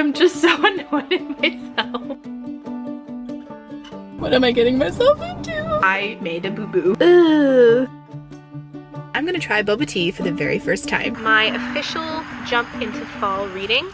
I'm just so annoyed at myself. What am I getting myself into? I made a boo-boo. Ugh. I'm gonna try boba tea for the very first time. My official jump into fall reading.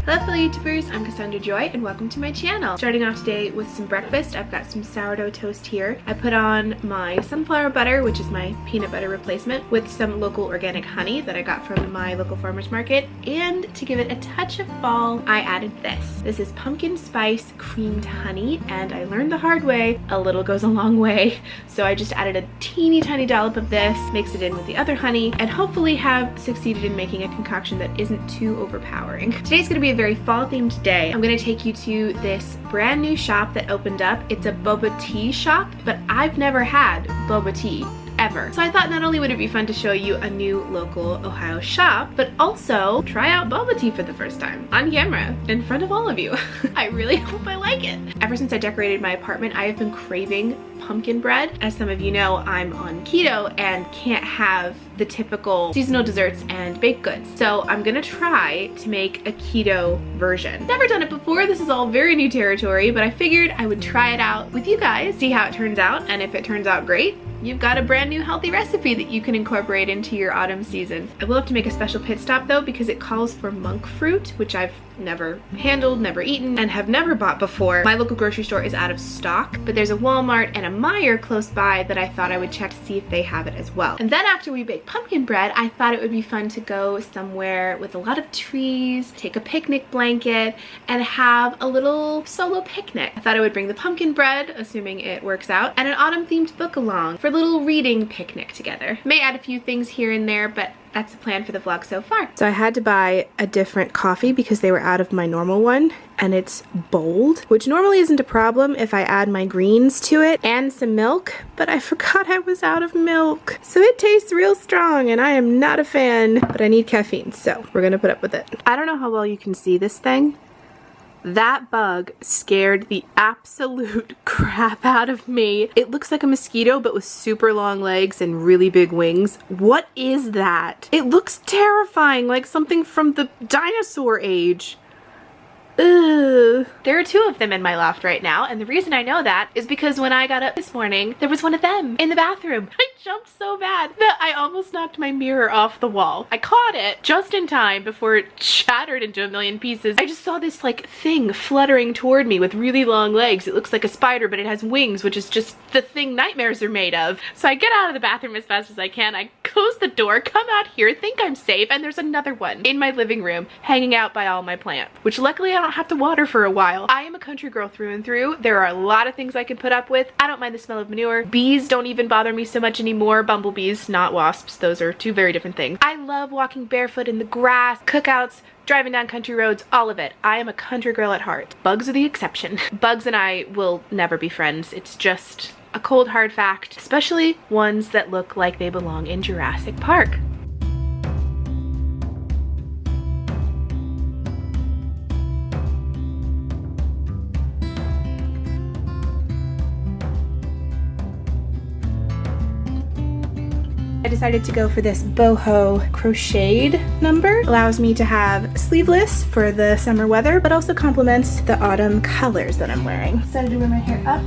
Hello fellow YouTubers, I'm Cassandra Joy and welcome to my channel. Starting off today with some breakfast. I've got some sourdough toast here. I put on my sunflower butter, which is my peanut butter replacement, with some local organic honey that I got from my local farmer's market. And to give it a touch of fall, I added this. This is pumpkin spice creamed honey, and I learned the hard way, a little goes a long way. So I just added a teeny tiny dollop of this, mixed it in with the other honey, and hopefully have succeeded in making a concoction that isn't too overpowering. Today's gonna be a very fall themed day. I'm gonna take you to this brand new shop that opened up. It's a boba tea shop, but I've never had boba tea ever. So I thought not only would it be fun to show you a new local Ohio shop, but also try out boba tea for the first time on camera in front of all of you. I really hope I like it. Ever since I decorated my apartment, I have been craving pumpkin bread. As some of you know, I'm on keto and can't have the typical seasonal desserts and baked goods. So I'm gonna try to make a keto version. Never done it before, this is all very new territory, but I figured I would try it out with you guys, see how it turns out, and if it turns out great, you've got a brand new healthy recipe that you can incorporate into your autumn season. I will have to make a special pit stop though, because it calls for monk fruit, which I've never handled, never eaten, and have never bought before. My local grocery store is out of stock, but there's a Walmart and a Meijer close by that I thought I would check to see if they have it as well. And then after we bake pumpkin bread, I thought it would be fun to go somewhere with a lot of trees, take a picnic blanket, and have a little solo picnic. I thought I would bring the pumpkin bread, assuming it works out, and an autumn themed book along for a little reading picnic together. May add a few things here and there, but that's the plan for the vlog so far. So I had to buy a different coffee because they were out of my normal one, and it's bold, which normally isn't a problem if I add my greens to it and some milk, but I forgot I was out of milk. So it tastes real strong and I am not a fan, but I need caffeine, so we're gonna put up with it. I don't know how well you can see this thing. That bug scared the absolute crap out of me. It looks like a mosquito, but with super long legs and really big wings. What is that? It looks terrifying, like something from the dinosaur age. Ugh. There are two of them in my loft right now, and the reason I know that is because when I got up this morning, there was one of them in the bathroom. I jumped so bad that I almost knocked my mirror off the wall. I caught it just in time before it shattered into a million pieces. I just saw this like thing fluttering toward me with really long legs. It looks like a spider, but it has wings, which is just the thing nightmares are made of. So I get out of the bathroom as fast as I can. I close the door, come out here, think I'm safe, and there's another one in my living room hanging out by all my plants, which luckily I don't have to water for a while. I am a country girl through and through. There are a lot of things I can put up with. I don't mind the smell of manure. Bees don't even bother me so much anymore. Bumblebees, not wasps. Those are two very different things. I love walking barefoot in the grass, cookouts, driving down country roads, all of it. I am a country girl at heart. Bugs are the exception. Bugs and I will never be friends. It's just a cold hard fact, especially ones that look like they belong in Jurassic Park. I decided to go for this boho crocheted number. Allows me to have sleeveless for the summer weather, but also complements the autumn colors that I'm wearing. Decided to wear my hair up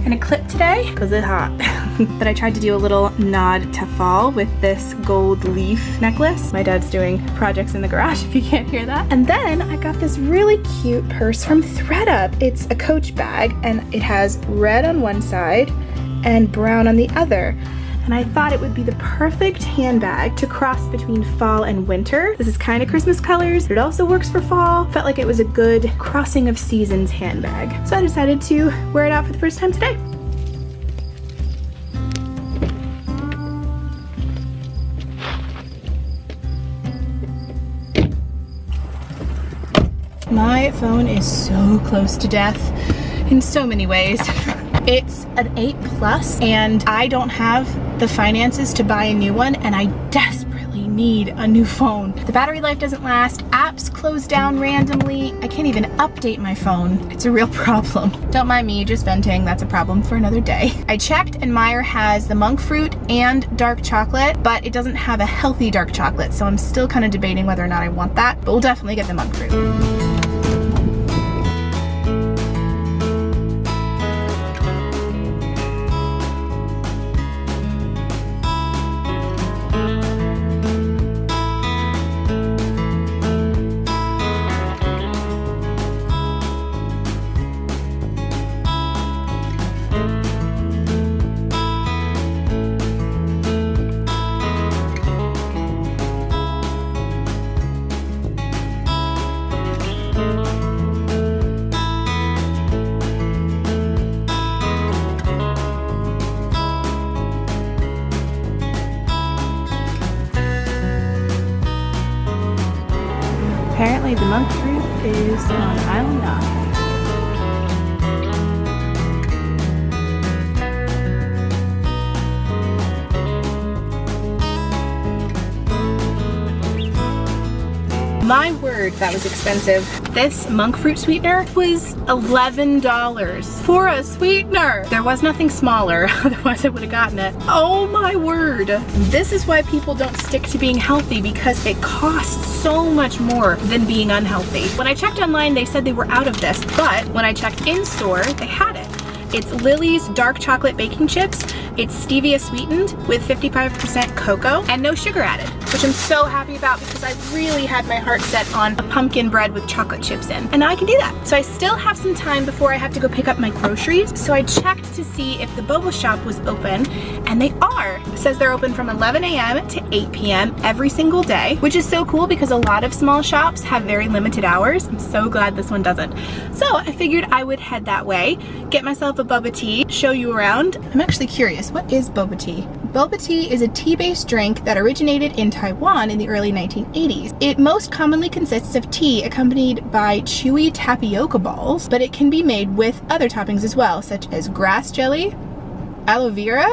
in a clip today because it's hot. But I tried to do a little nod to fall with this gold leaf necklace. My dad's doing projects in the garage if you can't hear that. And then I got this really cute purse from ThredUp. It's a Coach bag and it has red on one side and brown on the other. And I thought it would be the perfect handbag to cross between fall and winter. This is kind of Christmas colors, but it also works for fall. Felt like it was a good crossing of seasons handbag. So I decided to wear it out for the first time today. My phone is so close to death in so many ways. It's an 8 Plus, and I don't have the finances to buy a new one, and I desperately need a new phone. The battery life doesn't last, apps close down randomly, I can't even update my phone. It's a real problem. Don't mind me just venting, that's a problem for another day. I checked and Meijer has the monk fruit and dark chocolate, but it doesn't have a healthy dark chocolate, so I'm still kind of debating whether or not I want that, but we'll definitely get the monk fruit. Apparently the monk fruit is on aisle 9. My word, that was expensive. This monk fruit sweetener was $11 for a sweetener. There was nothing smaller, otherwise I would have gotten it. Oh my word. This is why people don't stick to being healthy, because it costs so much more than being unhealthy. When I checked online, they said they were out of this, but when I checked in store, they had it. It's Lily's dark chocolate baking chips. It's stevia sweetened with 55% cocoa and no sugar added, which I'm so happy about because I really had my heart set on a pumpkin bread with chocolate chips in, and now I can do that. So I still have some time before I have to go pick up my groceries. So I checked to see if the Boba shop was open, and they are. It says they're open from 11 a.m. to 8 p.m. every single day, which is so cool because a lot of small shops have very limited hours. I'm so glad this one doesn't. So I figured I would head that way, get myself a boba tea, show you around. I'm actually curious, what is boba tea? Boba tea is a tea-based drink that originated in Taiwan in the early 1980s. It most commonly consists of tea accompanied by chewy tapioca balls, but it can be made with other toppings as well, such as grass jelly, aloe vera,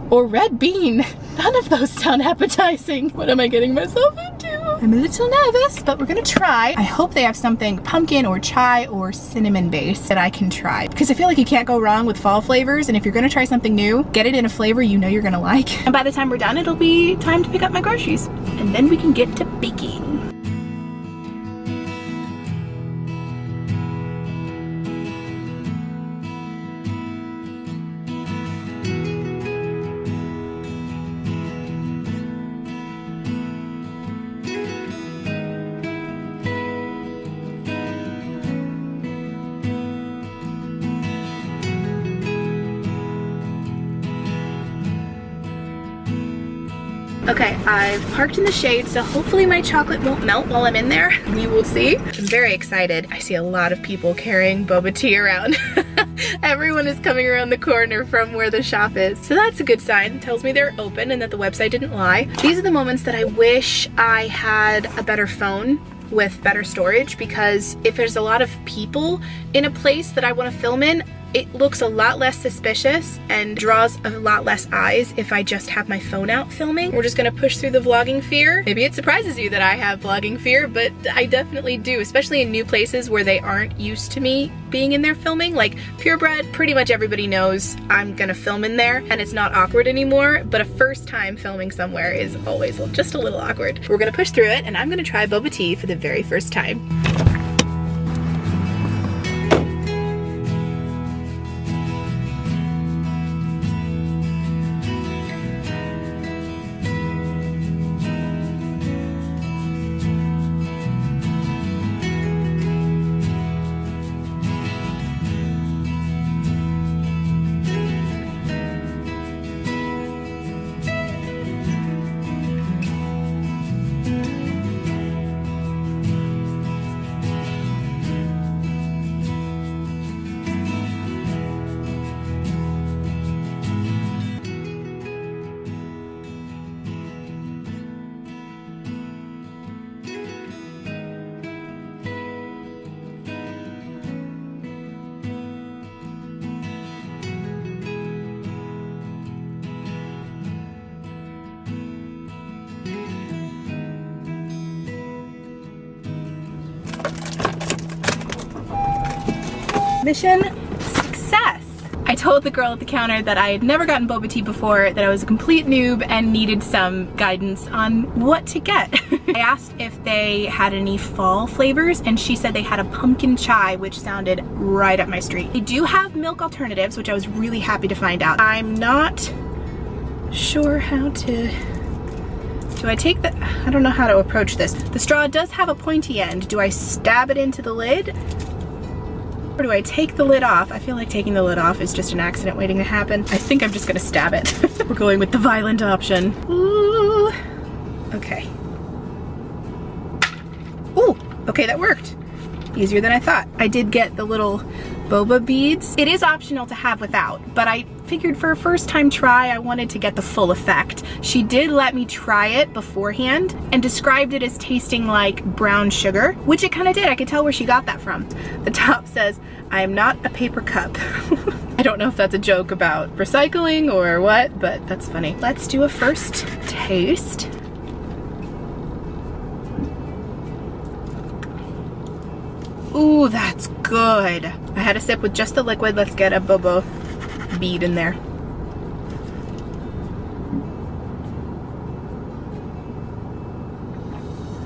or red bean. None of those sound appetizing. What am I getting myself into? I'm a little nervous, but we're gonna try. I hope they have something pumpkin or chai or cinnamon based that I can try, because I feel like you can't go wrong with fall flavors, and if you're gonna try something new, get it in a flavor you know you're gonna like. And by the time we're done, it'll be time to pick up my groceries, and then we can get to baking. Okay, I've parked in the shade, so hopefully my chocolate won't melt while I'm in there. We will see. I'm very excited. I see a lot of people carrying boba tea around. Everyone is coming around the corner from where the shop is. So that's a good sign. It tells me they're open and that the website didn't lie. These are the moments that I wish I had a better phone with better storage, because if there's a lot of people in a place that I want to film in, it looks a lot less suspicious and draws a lot less eyes if I just have my phone out filming. We're just gonna push through the vlogging fear. Maybe it surprises you that I have vlogging fear, but I definitely do, especially in new places where they aren't used to me being in there filming. Like Purebred, pretty much everybody knows I'm gonna film in there and it's not awkward anymore, but a first time filming somewhere is always just a little awkward. We're gonna push through it, and I'm gonna try boba tea for the very first time. Mission success. I told the girl at the counter that I had never gotten boba tea before, that I was a complete noob and needed some guidance on what to get. I asked if they had any fall flavors and she said they had a pumpkin chai, which sounded right up my street. They do have milk alternatives, which I was really happy to find out. I'm not sure how to... Do I take the... I don't know how to approach this. The straw does have a pointy end. Do I stab it into the lid? Or do I take the lid off? I feel like taking the lid off is just an accident waiting to happen. I think I'm just gonna stab it. We're going with the violent option. Ooh. Okay. Ooh, okay, that worked. Easier than I thought. I did get the little boba beads. It is optional to have without, but I figured for a first time try, I wanted to get the full effect. She did let me try it beforehand and described it as tasting like brown sugar, which it kind of did. I could tell where she got that from. The top says, "I am not a paper cup." I don't know if that's a joke about recycling or what, but that's funny. Let's do a first taste. Ooh, that's good. I had a sip with just the liquid. Let's get a boba bead in there.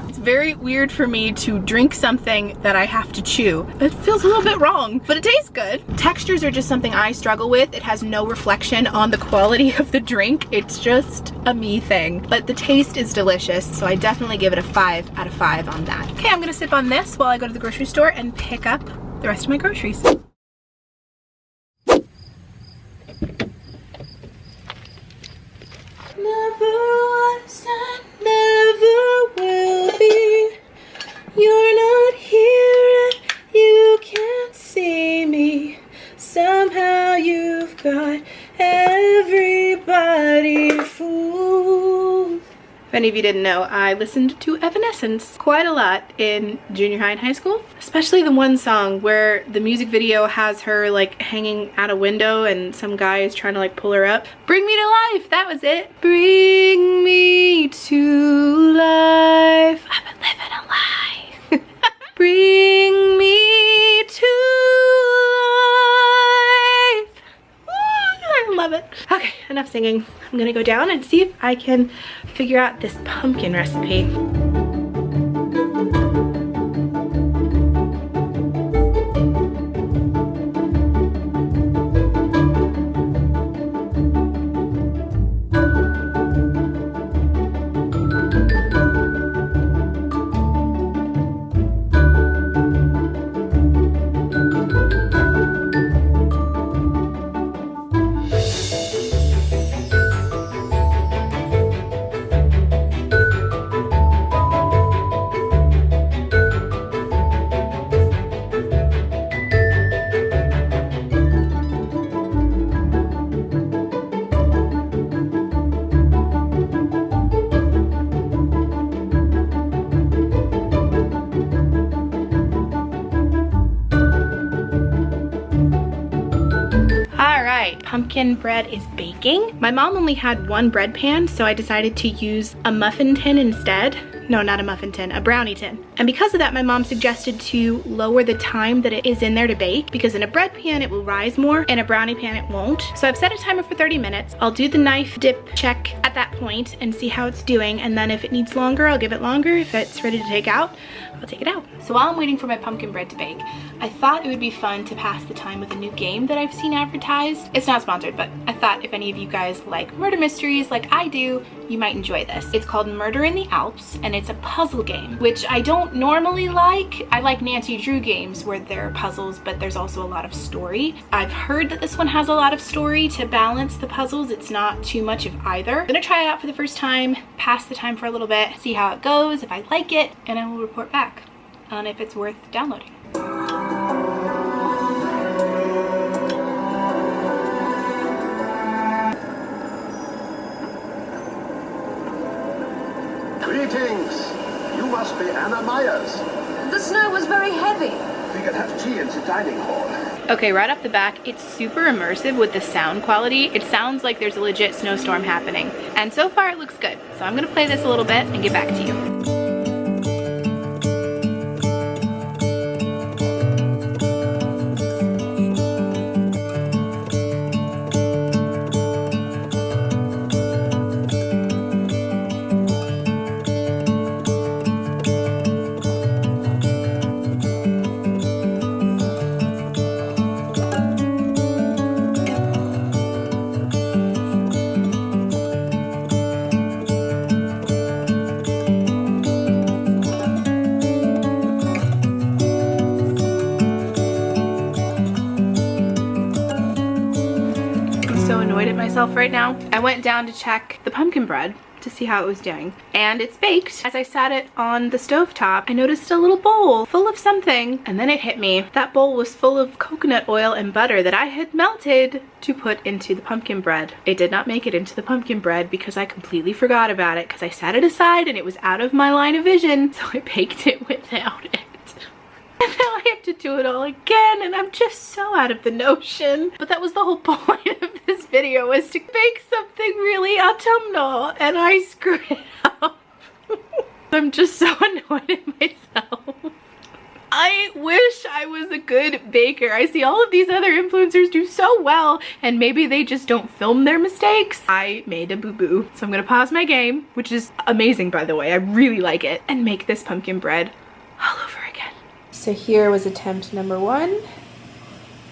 It's very weird for me to drink something that I have to chew. It feels a little bit wrong, but it tastes good. Textures are just something I struggle with. It has no reflection on the quality of the drink. It's just a me thing, but the taste is delicious, so I definitely give it a 5 out of 5 on that. Okay, I'm gonna sip on this while I go to the grocery store and pick up the rest of my groceries. Never was and never will be. You're not here and you can't see me. Somehow you've got everybody fooled. If any of you didn't know, I listened to Evanescence quite a lot in junior high and high school, especially the one song where the music video has her like hanging out a window and some guy is trying to like pull her up. Bring me to life, that was it. Bring me to life. I've been living a lie. Bring me to life. Ooh, I love it. Okay, enough singing. I'm gonna go down and see if I can figure out this pumpkin recipe. Pumpkin bread is baking. My mom only had one bread pan, so I decided to use a muffin tin instead. No, not a muffin tin, a brownie tin. And because of that, my mom suggested to lower the time that it is in there to bake, because in a bread pan it will rise more, in a brownie pan it won't. So I've set a timer for 30 minutes. I'll do the knife dip check at that point and see how it's doing, and then if it needs longer, I'll give it longer. If it's ready to take out, I'll take it out. So while I'm waiting for my pumpkin bread to bake, I thought it would be fun to pass the time with a new game that I've seen advertised. It's not sponsored, but I thought if any of you guys like murder mysteries like I do, you might enjoy this. It's called Murder in the Alps, and it's a puzzle game, which I don't normally like. I like Nancy Drew games where there are puzzles, but there's also a lot of story. I've heard that this one has a lot of story to balance the puzzles. It's not too much of either. I'm gonna try it out for the first time, pass the time for a little bit, see how it goes, if I like it, and I will report back on if it's worth downloading. Greetings! You must be Anna Myers. The snow was very heavy. We can have tea in the dining hall. Okay, right off the back, it's super immersive with the sound quality. It sounds like there's a legit snowstorm happening. And so far it looks good. So I'm gonna play this a little bit and get back to you. so annoyed at myself right now. I went down to check the pumpkin bread to see how it was doing, and it's baked. As I sat it on the stovetop, I noticed a little bowl full of something, and then it hit me. That bowl was full of coconut oil and butter that I had melted to put into the pumpkin bread. It did not make it into the pumpkin bread because I completely forgot about it because I set it aside and it was out of my line of vision, so I baked it without it. And now I have to do it all again, and I'm just so out of the notion. But that was the whole point of this video, was to bake something really autumnal, and I screwed it up. I'm just so annoyed at myself. I wish I was a good baker. I see all of these other influencers do so well, and maybe they just don't film their mistakes. I made a boo-boo, so I'm gonna pause my game, which is amazing, by the way. I really like it, and make this pumpkin bread all over again. So here was attempt number 1,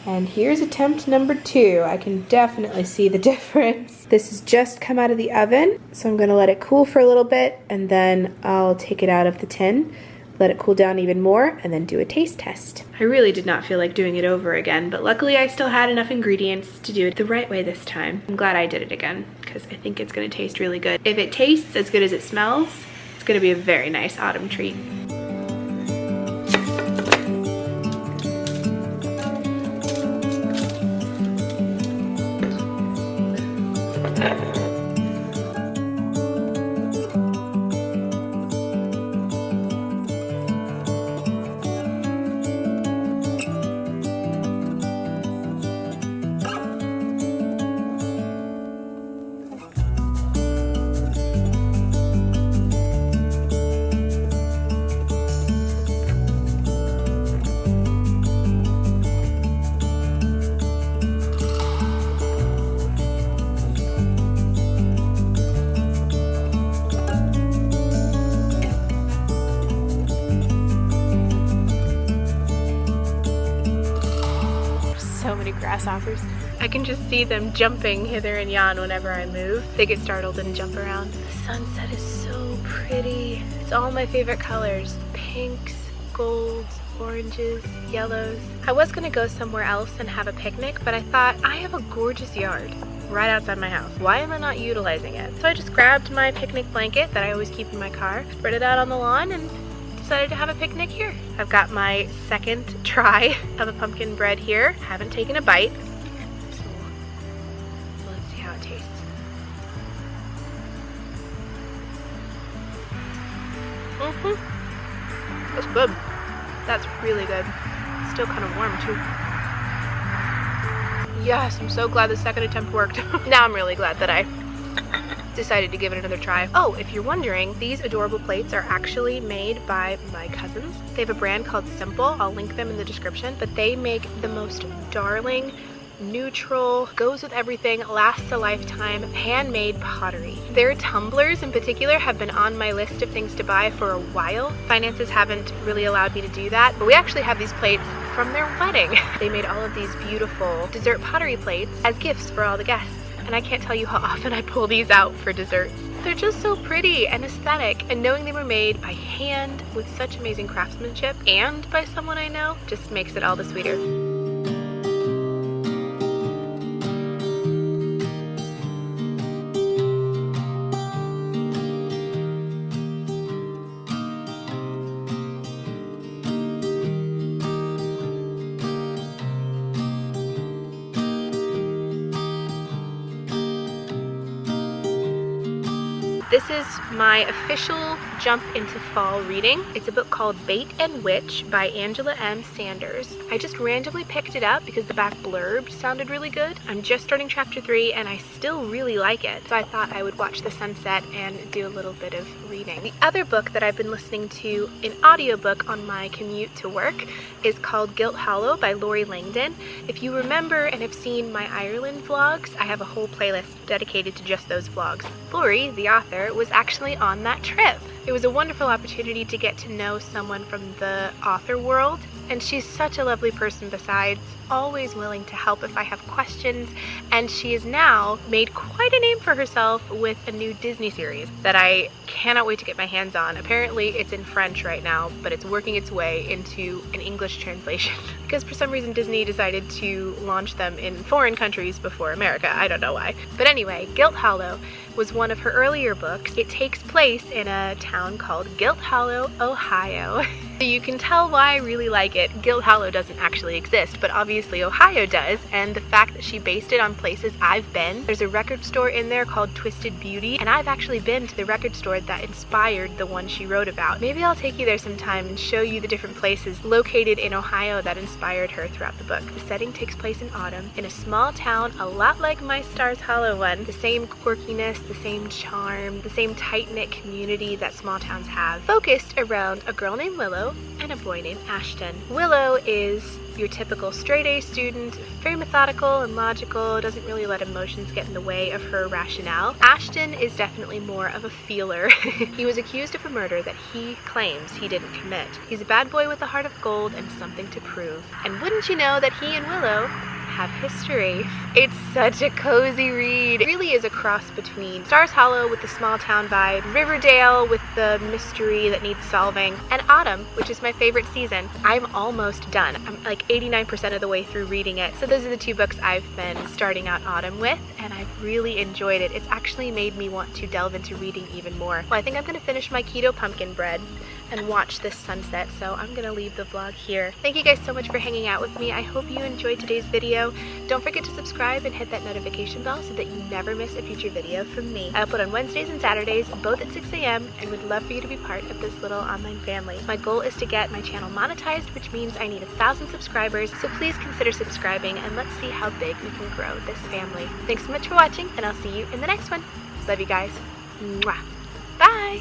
and here's attempt number 2. I can definitely see the difference. This has just come out of the oven, so I'm gonna let it cool for a little bit, and then I'll take it out of the tin, let it cool down even more, and then do a taste test. I really did not feel like doing it over again, but luckily I still had enough ingredients to do it the right way this time. I'm glad I did it again, because I think it's gonna taste really good. If it tastes as good as it smells, it's gonna be a very nice autumn treat. Grasshoppers. I can just see them jumping hither and yon whenever I move. They get startled and jump around. The sunset is so pretty. It's all my favorite colors. Pinks, golds, oranges, yellows. I was gonna go somewhere else and have a picnic, but I thought I have a gorgeous yard right outside my house. Why am I not utilizing it? So I just grabbed my picnic blanket that I always keep in my car, spread it out on the lawn, and decided to have a picnic here. I've got my second try of a pumpkin bread here. Haven't taken a bite. So let's see how it tastes. That's good. That's really good. It's still kind of warm too. Yes, I'm so glad the second attempt worked. Now I'm really glad that I decided to give it another try. Oh, if you're wondering, these adorable plates are actually made by my cousins. They have a brand called Sable. I'll link them in the description, but they make the most darling, neutral, goes with everything, lasts a lifetime, handmade pottery. Their tumblers in particular have been on my list of things to buy for a while. Finances haven't really allowed me to do that, but we actually have these plates from their wedding. They made all of these beautiful dessert pottery plates as gifts for all the guests. And I can't tell you how often I pull these out for desserts. They're just so pretty and aesthetic, and knowing they were made by hand with such amazing craftsmanship and by someone I know just makes it all the sweeter. This is my official jump into fall reading. It's a book called Bait and Witch by Angela M. Sanders. I just randomly picked it up because the back blurb sounded really good. I'm just starting chapter 3 and I still really like it. So I thought I would watch the sunset and do a little bit of reading. The other book that I've been listening to in audiobook on my commute to work is called Guilt Hollow by Lori Langdon. If you remember and have seen my Ireland vlogs, I have a whole playlist dedicated to just those vlogs. Lori, the author, was actually on that trip. It was a wonderful opportunity to get to know someone from the author world, and she's such a lovely person besides, always willing to help if I have questions, and she has now made quite a name for herself with a new Disney series that I cannot wait to get my hands on. Apparently it's in French right now, but it's working its way into an English translation because for some reason Disney decided to launch them in foreign countries before America. I don't know why. But anyway, Gilt Hollow was one of her earlier books. It takes place in a town called Gilt Hollow, Ohio. So you can tell why I really like it. Gilt Hollow doesn't actually exist, but obviously Ohio does, and the fact that she based it on places I've been. There's a record store in there called Twisted Beauty, and I've actually been to the record store that inspired the one she wrote about. Maybe I'll take you there sometime and show you the different places located in Ohio that inspired her throughout the book. The setting takes place in autumn, in a small town, a lot like my Stars Hollow one. The same quirkiness, the same charm, the same tight-knit community that small towns have, focused around a girl named Willow and a boy named Ashton. Willow is your typical straight-A student, very methodical and logical, doesn't really let emotions get in the way of her rationale. Ashton is definitely more of a feeler. He was accused of a murder that he claims he didn't commit. He's a bad boy with a heart of gold and something to prove. And wouldn't you know that he and Willow have history. It's such a cozy read. It really is a cross between Stars Hollow with the small town vibe, Riverdale with the mystery that needs solving, and Autumn, which is my favorite season. I'm almost done. I'm like 89% of the way through reading it. So those are the two books I've been starting out autumn with, and I've really enjoyed it. It's actually made me want to delve into reading even more. Well, I think I'm gonna finish my keto pumpkin bread and watch this sunset, so I'm gonna leave the vlog here. Thank you guys so much for hanging out with me. I hope you enjoyed today's video. Don't forget to subscribe and hit that notification bell so that you never miss a future video from me. I upload on Wednesdays and Saturdays, both at 6 a.m, and would love for you to be part of this little online family. My goal is to get my channel monetized, which means I need 1,000 subscribers, so please consider subscribing and let's see how big we can grow this family. Thanks so much for watching, and I'll see you in the next one. Love you guys. Mwah. Bye!